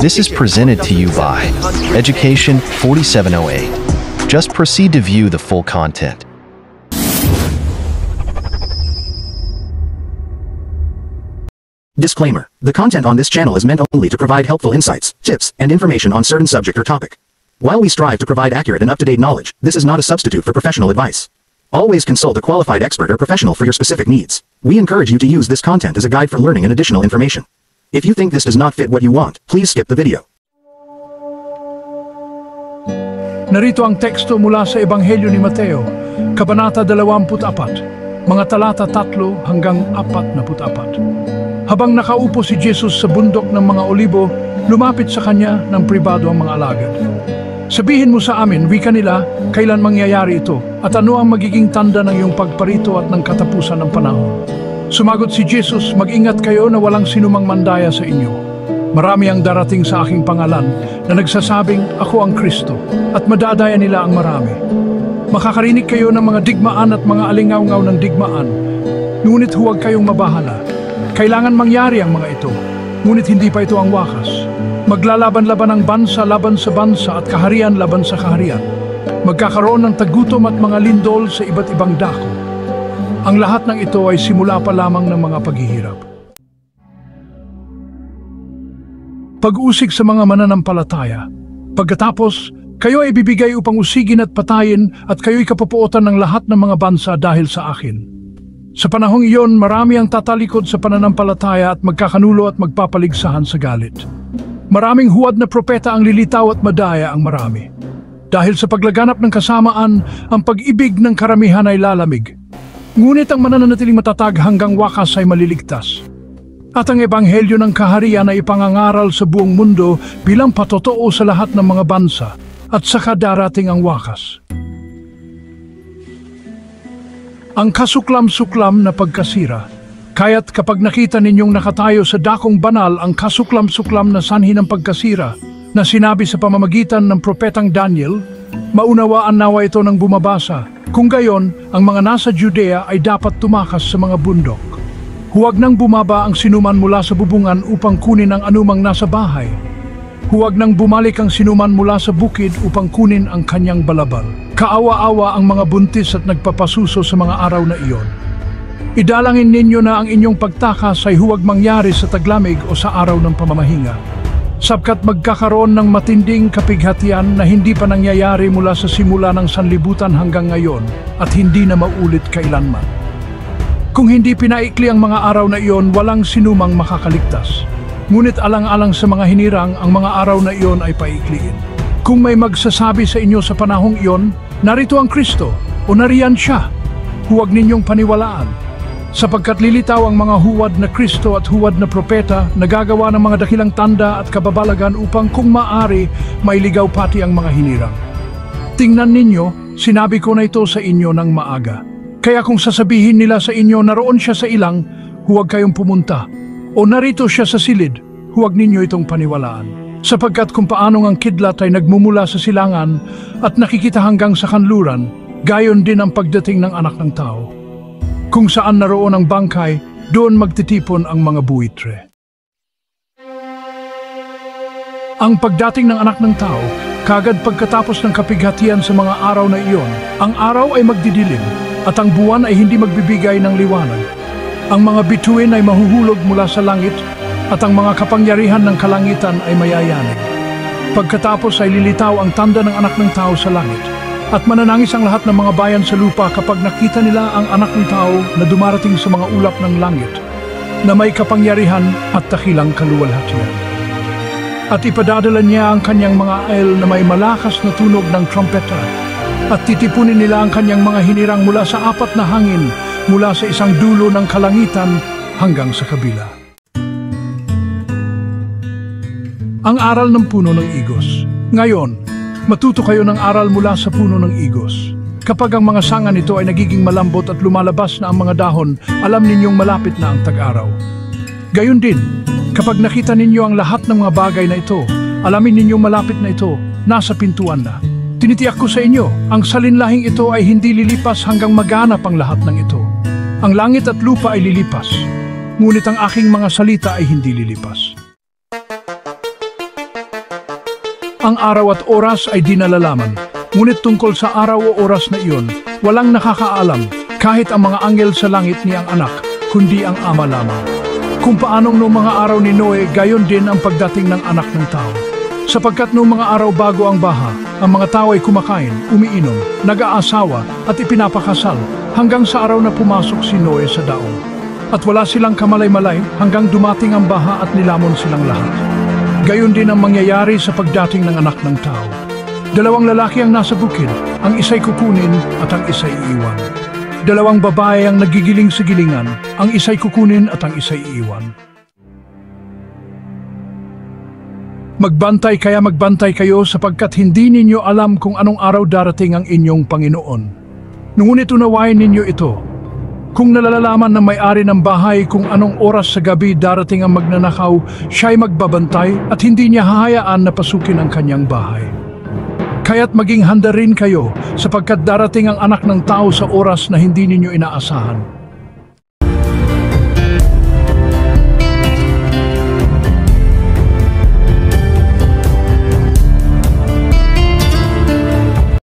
This is presented to you by Education 4708. Just proceed to view the full content. Disclaimer: the content on this channel is meant only to provide helpful insights, tips, and information on certain subject or topic. While we strive to provide accurate and up-to-date knowledge, this is not a substitute for professional advice. Always consult a qualified expert or professional for your specific needs. We encourage you to use this content as a guide for learning and additional information. If you think this does not fit what you want, please skip the video. Narito ang teksto mula sa Ebanghelyo ni Mateo, Kabanata 24, mga talata 3 hanggang 44. Habang nakaupo si Jesus sa bundok ng mga olibo, lumapit sa kanya ng pribado ang mga alagad. Sabihin mo sa amin, wika nila, kailan mangyayari ito, at ano ang magiging tanda ng iyong pagparito at ng katapusan ng panahon. Sumagot si Jesus, mag-ingat kayo na walang sinumang mandaya sa inyo. Marami ang darating sa aking pangalan na nagsasabing, ako ang Kristo, at madadaya nila ang marami. Makakarinig kayo ng mga digmaan at mga alingaw-ngaw ng digmaan, ngunit huwag kayong mabahala. Kailangan mangyari ang mga ito, ngunit hindi pa ito ang wakas. Maglalaban-laban ang bansa laban sa bansa at kaharian laban sa kaharian. Magkakaroon ng tagutom at mga lindol sa iba't ibang dako. Ang lahat ng ito ay simula pa lamang ng mga paghihirap. Pag-usig sa mga mananampalataya. Pagkatapos, kayo ay bibigay upang usigin at patayin at kayo'y kapupuotan ng lahat ng mga bansa dahil sa akin. Sa panahong iyon, marami ang tatalikod sa pananampalataya at magkakanulo at magpapaligsahan sa galit. Maraming huwad na propeta ang lilitaw at madaya ang marami. Dahil sa paglaganap ng kasamaan, ang pag-ibig ng karamihan ay lalamig. Ngunit ang mananatiling matatag hanggang wakas ay maliligtas. At ang ebanghelyo ng kaharian ay ipangangaral sa buong mundo bilang patotoo sa lahat ng mga bansa at saka darating ang wakas. Ang kasuklam-suklam na pagkasira. Kaya't kapag nakita ninyong nakatayo sa dakong banal ang kasuklam-suklam na sanhi ng pagkasira na sinabi sa pamamagitan ng propetang Daniel, maunawaan nawa ito ng bumabasa. Kung gayon, ang mga nasa Judea ay dapat tumakas sa mga bundok. Huwag nang bumaba ang sinuman mula sa bubungan upang kunin ang anumang nasa bahay. Huwag nang bumalik ang sinuman mula sa bukid upang kunin ang kanyang balabal. Kaawa-awa ang mga buntis at nagpapasuso sa mga araw na iyon. Idalangin ninyo na ang inyong pagtakas ay huwag mangyari sa taglamig o sa araw ng pamamahinga, sapkat magkakaroon ng matinding kapighatian na hindi pa nangyayari mula sa simula ng sanlibutan hanggang ngayon at hindi na maulit kailanman. Kung hindi pinaikli ang mga araw na iyon, walang sinumang makakaligtas. Ngunit alang-alang sa mga hinirang, ang mga araw na iyon ay paikliin. Kung may magsasabi sa inyo sa panahong iyon, narito ang Kristo o nariyan siya, huwag ninyong paniwalaan. Sapagkat lilitaw ang mga huwad na Kristo at huwad na propeta na gagawa ng mga dakilang tanda at kababalagan upang kung maari, mailigaw pati ang mga hinirang. Tingnan ninyo, sinabi ko na ito sa inyo ng maaga. Kaya kung sasabihin nila sa inyo naroon siya sa ilang, huwag kayong pumunta. O narito siya sa silid, huwag ninyo itong paniwalaan. Sapagkat kung paanong ang kidlat ay nagmumula sa silangan at nakikita hanggang sa kanluran, gayon din ang pagdating ng Anak ng Tao. Kung saan naroon ang bangkay, doon magtitipon ang mga buitre. Ang pagdating ng Anak ng Tao, kagad pagkatapos ng kapighatian sa mga araw na iyon, ang araw ay magdidilim at ang buwan ay hindi magbibigay ng liwanag. Ang mga bituin ay mahuhulog mula sa langit at ang mga kapangyarihan ng kalangitan ay mayayanig. Pagkatapos ay lilitaw ang tanda ng Anak ng Tao sa langit. At mananangis ang lahat ng mga bayan sa lupa kapag nakita nila ang Anak ng Tao na dumarating sa mga ulap ng langit, na may kapangyarihan at dakilang kaluwalhatian. At ipadadala niya ang kanyang mga anghel na may malakas na tunog ng trompeta, at titipunin nila ang kanyang mga hinirang mula sa apat na hangin, mula sa isang dulo ng kalangitan hanggang sa kabila. Ang aral ng puno ng igos. Ngayon, matuto kayo ng aral mula sa puno ng igos. Kapag ang mga sanga nito ay nagiging malambot at lumalabas na ang mga dahon, alam ninyong malapit na ang tag-araw. Gayon din, kapag nakita ninyo ang lahat ng mga bagay na ito, alamin ninyong malapit na ito, nasa pintuan na. Tinitiyak ko sa inyo, ang salinlahing ito ay hindi lilipas hanggang maganap ang lahat ng ito. Ang langit at lupa ay lilipas, ngunit ang aking mga salita ay hindi lilipas. Ang araw at oras ay di nalalaman, ngunit tungkol sa araw o oras na iyon, walang nakakaalam kahit ang mga anghel sa langit ni ang anak, kundi ang ama lamang. Kung paanong noong mga araw ni Noe, gayon din ang pagdating ng anak ng tao. Sapagkat noong mga araw bago ang baha, ang mga tao ay kumakain, umiinom, nag-aasawa at ipinapakasal hanggang sa araw na pumasok si Noe sa daong. At wala silang kamalay-malay hanggang dumating ang baha at nilamon silang lahat. Gayon din ang mangyayari sa pagdating ng anak ng tao. Dalawang lalaki ang nasa bukid, ang isa'y kukunin at ang isa'y iiwan. Dalawang babae ang nagigiling sa gilingan, ang isa'y kukunin at ang isa'y iiwan. Magbantay kayo sapagkat hindi ninyo alam kung anong araw darating ang inyong Panginoon. Ngunit unawain ninyo ito. Kung nalalaman ng may-ari ng bahay kung anong oras sa gabi darating ang magnanakaw, siya'y magbabantay at hindi niya hahayaan na pasukin ang kanyang bahay. Kaya't maging handa rin kayo sapagkat darating ang anak ng tao sa oras na hindi ninyo inaasahan.